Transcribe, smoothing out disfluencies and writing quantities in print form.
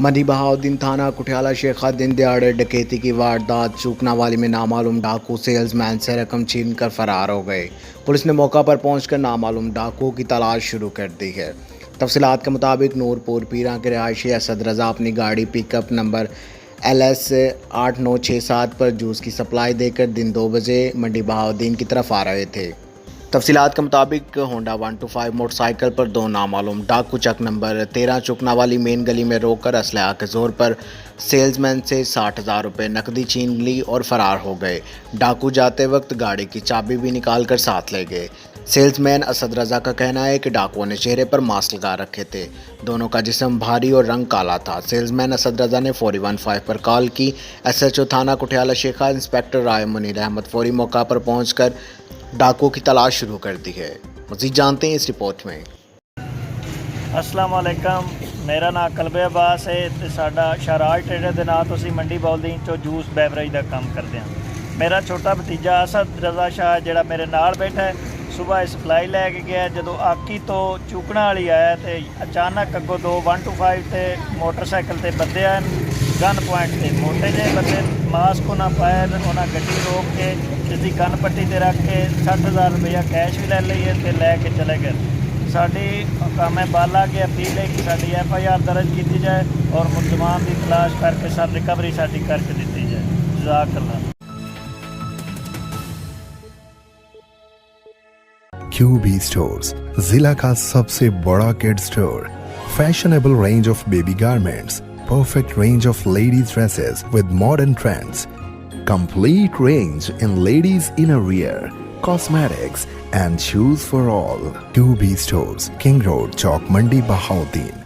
मंडी बहाउद्दीन थाना कुठियाला शेखा दिन दिहाड़े डकैती की वारदात। चूकनावाली में नामालूम डाकू सेल्समैन से रकम छीन कर फरार हो गए। पुलिस ने मौका पर पहुंचकर नामालूम डाकू की तलाश शुरू कर दी है। तफसीलात के मुताबिक नूरपुर पीरा के रहायशी असद रज़ा अपनी गाड़ी पिकअप नंबर LS 8967 पर जूस की सप्लाई देकर दिन 2 बजे मंडी बहाउद्दीन की तरफ आ रहे थे। तफसीलात के मुताबिक होंडा 125 मोटरसाइकिल पर दो नामालूम डाकू चक नंबर 13 चुकनावाली मेन गली में रोककर असलहा के जोर पर सेल्समैन से 60,000 रुपये नकदी छीन ली और फरार हो गए। डाकू जाते वक्त गाड़ी की चाबी भी निकाल कर साथ ले गए। सेल्समैन असद रज़ा का कहना है कि डाकुओं ने चेहरे पर मास्क लगा रखे थे। दोनों का जिस्म भारी और रंग काला था। सेल्समैन असद रज़ा ने 415 पर कॉल की। SHO थाना कुठियाला शेखा इंस्पेक्टर राय मुनीर अहमद फौरी मौका पर पहुंचकर डाकुओं की तलाश शुरू कर दी है। मज़ीद जानते हैं इस रिपोर्ट में। अस्सलाम वालेकुम, मेरा नाम कलबे अब्बास है ते साडा शराज ट्रेडर दे नाम तो असीं मंडी बहाउद्दीन चो जूस बेवरेज का काम करते हैं। मेरा छोटा भतीजा असद रज़ा शाह जिहड़ा मेरे नाल बैठा है, सुबह सप्लाई लैके गया। जो आकी तो चूकना वाली आया तो अचानक अगों 2 125 ते मोटरसाइकिल ते बंदे आए गन पॉइंट से। मोटे जे बंदे मास्क ना पाए तो उन्हें गड्डी रोक के जिसकी गन पट्टी ते रख के 60,000 रुपया कैश भी ले लिए तो लैके चले गए। साड़ी काम बाला के अपील है कि साड़ी FIR दर्ज की जाए और मुलजमान की तलाश करके सर रिकवरी साड़ी करके दी जाए। जज़ाकल्लाह। QB स्टोर्स जिला का सबसे बड़ा kid store. Fashionable range of baby garments, perfect range of ladies dresses with modern trends, complete range in ladies innerwear, cosmetics and shoes for all. QB Stores, King Road, Chowk, Mandi, Bahauddin.